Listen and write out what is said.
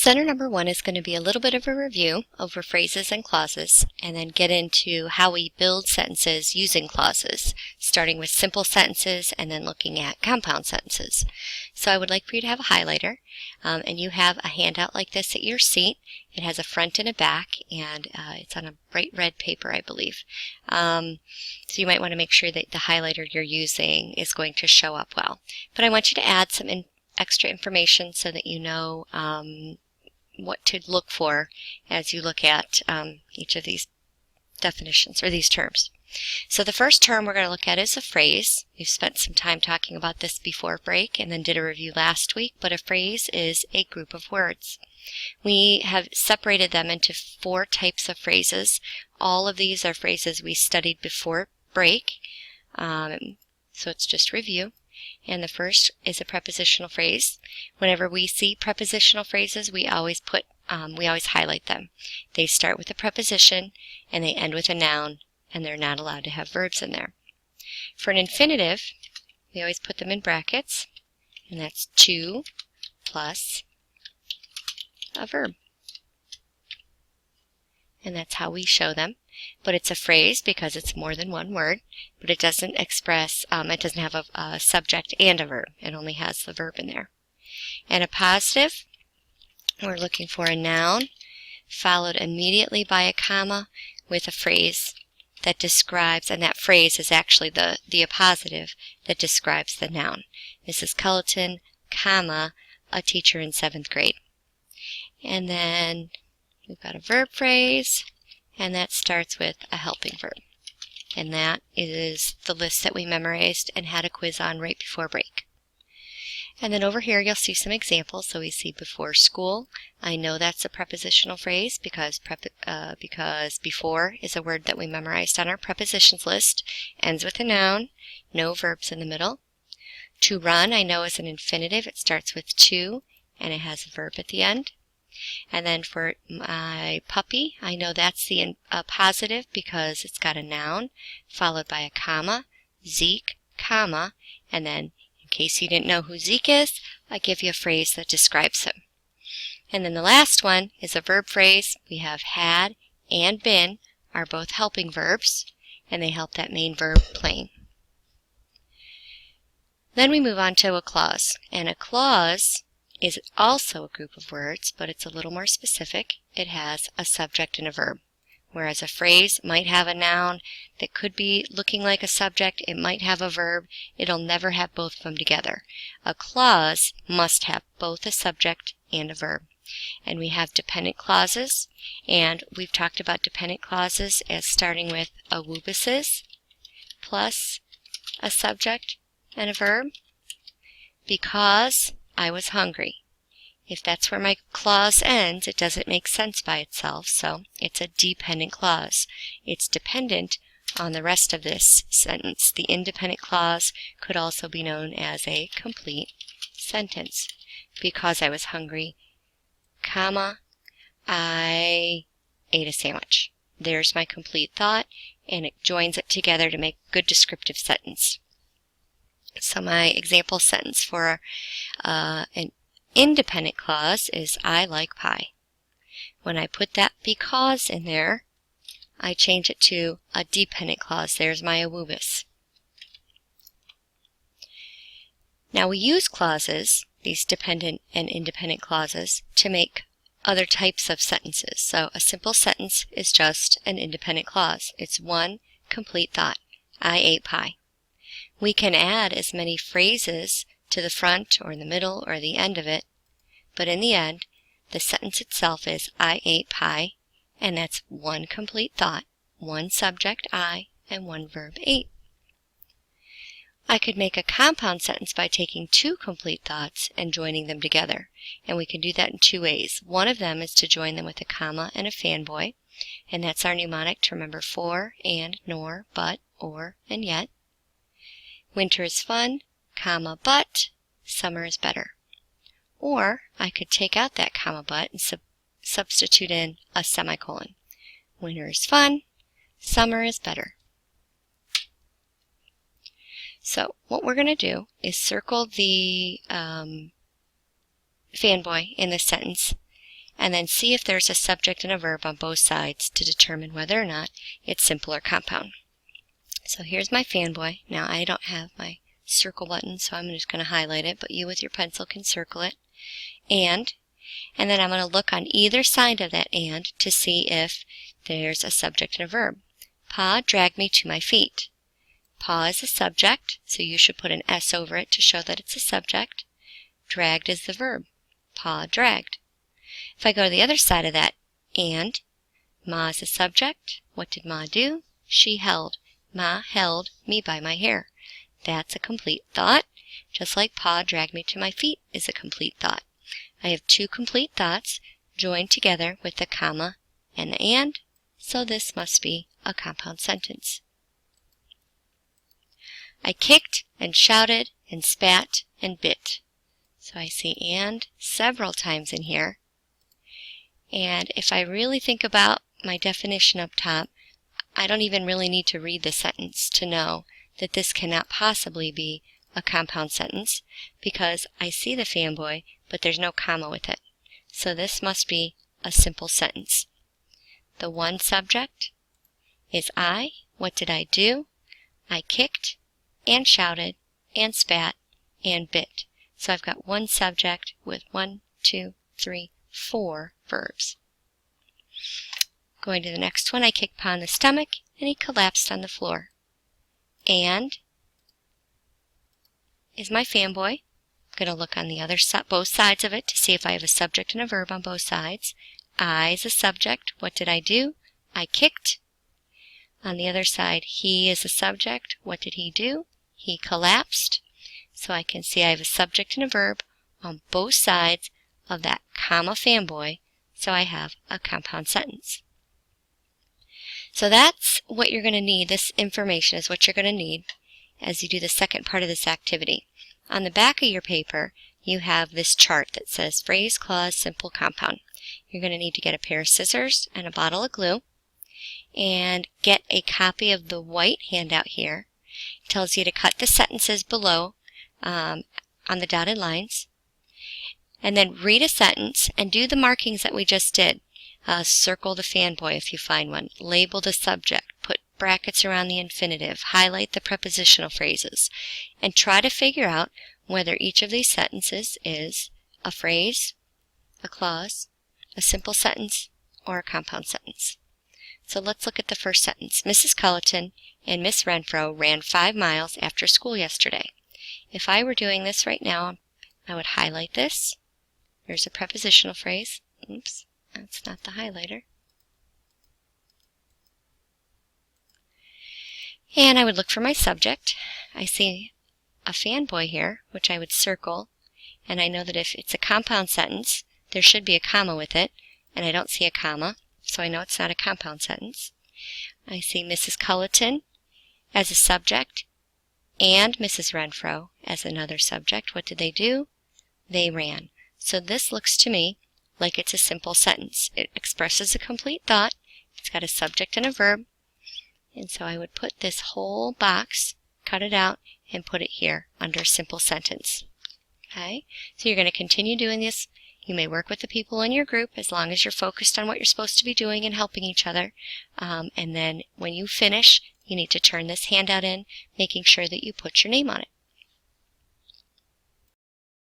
Center number 1 is going to be a little bit of a review over phrases and clauses, and then get into how we build sentences using clauses, starting with simple sentences and then looking at compound sentences. So I would like for you to have a highlighter, and you have a handout like this at your seat. It has a front and a back, and it's on a bright red paper, I believe. So you might want to make sure that the highlighter you're using is going to show up well. But I want you to add some extra information so that you know what to look for as you look at each of these definitions or these terms. So the first term we're going to look at is a phrase. We've spent some time talking about this before break and then did a review last week, but a phrase is a group of words. We have separated them into 4 types of phrases. All of these are phrases we studied before break, so it's just review. And the first is a prepositional phrase. Whenever we see prepositional phrases, we always highlight them. They start with a preposition and they end with a noun, and they're not allowed to have verbs in there. For an infinitive, we always put them in brackets, and that's to plus a verb. And that's how we show them. But it's a phrase because it's more than one word, but it doesn't express, it doesn't have a subject and a verb. It only has the verb in there. And a positive, we're looking for a noun followed immediately by a comma with a phrase that describes, and that phrase is actually the appositive that describes the noun. Mrs. Culleton, comma, a teacher in 7th grade. And then we've got a verb phrase, and that starts with a helping verb. And that is the list that we memorized and had a quiz on right before break. And then over here you'll see some examples. So we see before school. I know that's a prepositional phrase because before is a word that we memorized on our prepositions list. Ends with a noun, no verbs in the middle. To run, I know is an infinitive. It starts with to, and it has a verb at the end. And then for my puppy, I know that's the positive because it's got a noun followed by a comma, Zeke, comma, and then in case you didn't know who Zeke is, I give you a phrase that describes him. And then the last one is a verb phrase. We have had and been are both helping verbs, and they help that main verb plain. Then we move on to a clause, and a clause is also a group of words, but it's a little more specific. It has a subject and a verb. Whereas a phrase might have a noun that could be looking like a subject, it might have a verb, it'll never have both of them together. A clause must have both a subject and a verb. And we have dependent clauses, and we've talked about dependent clauses as starting with a woobuses plus a subject and a verb. Because I was hungry. If that's where my clause ends, it doesn't make sense by itself, so it's a dependent clause. It's dependent on the rest of this sentence. The independent clause could also be known as a complete sentence. Because I was hungry, comma, I ate a sandwich. There's my complete thought, and it joins it together to make a good descriptive sentence. So my example sentence for an independent clause is I like pie. When I put that because in there, I change it to a dependent clause. There's my awubis. Now we use clauses, these dependent and independent clauses, to make other types of sentences. So a simple sentence is just an independent clause. It's one complete thought. I ate pie. We can add as many phrases to the front or in the middle or the end of it, but in the end, the sentence itself is I ate pie, and that's one complete thought, one subject I, and one verb ate. I could make a compound sentence by taking 2 complete thoughts and joining them together, and we can do that in 2 ways. One of them is to join them with a comma and a fanboy, and that's our mnemonic to remember for, and, nor, but, or, and yet. Winter is fun, comma, but summer is better. Or I could take out that comma but and substitute in a semicolon. Winter is fun, summer is better. So what we're going to do is circle the fanboy in the sentence and then see if there's a subject and a verb on both sides to determine whether or not it's simple or compound. So here's my fanboy. Now I don't have my circle button, so I'm just going to highlight it, but you with your pencil can circle it. And then I'm going to look on either side of that and to see if there's a subject and a verb. Pa dragged me to my feet. Pa is a subject, so you should put an S over it to show that it's a subject. Dragged is the verb. Pa dragged. If I go to the other side of that, and Ma is a subject. What did Ma do? She held. Ma held me by my hair. That's a complete thought, just like Pa dragged me to my feet is a complete thought. I have two complete thoughts joined together with the comma and the and, so this must be a compound sentence. I kicked and shouted and spat and bit. So I see and several times in here. And if I really think about my definition up top, I don't even really need to read the sentence to know that this cannot possibly be a compound sentence because I see the fanboy, but there's no comma with it. So this must be a simple sentence. The one subject is I. What did I do? I kicked and shouted and spat and bit. So I've got one subject with 1, 2, 3, 4 verbs. Going to the next one, I kicked Pa in the stomach and he collapsed on the floor. And is my fanboy. I'm going to look on the other side, both sides of it to see if I have a subject and a verb on both sides. I is a subject. What did I do? I kicked. On the other side, he is a subject. What did he do? He collapsed. So I can see I have a subject and a verb on both sides of that comma fanboy, so I have a compound sentence. So that's what you're going to need. This information is what you're going to need as you do the second part of this activity. On the back of your paper, you have this chart that says phrase, clause, simple, compound. You're going to need to get a pair of scissors and a bottle of glue and get a copy of the white handout here. It tells you to cut the sentences below on the dotted lines. And then read a sentence and do the markings that we just did. Circle the fanboy if you find one. Label the subject. Put brackets around the infinitive. Highlight the prepositional phrases. And try to figure out whether each of these sentences is a phrase, a clause, a simple sentence, or a compound sentence. So let's look at the first sentence. Mrs. Culleton and Miss Renfro ran 5 miles after school yesterday. If I were doing this right now, I would highlight this. There's a prepositional phrase. Oops, that's not the highlighter. And I would look for my subject. I see a fanboy here, which I would circle. And I know that if it's a compound sentence, there should be a comma with it. And I don't see a comma, so I know it's not a compound sentence. I see Mrs. Culleton as a subject and Mrs. Renfro as another subject. What did they do? They ran. So this looks to me like it's a simple sentence. It expresses a complete thought. It's got a subject and a verb. And so I would put this whole box, cut it out, and put it here under simple sentence. Okay? So you're going to continue doing this. You may work with the people in your group as long as you're focused on what you're supposed to be doing and helping each other. And then when you finish, you need to turn this handout in, making sure that you put your name on it.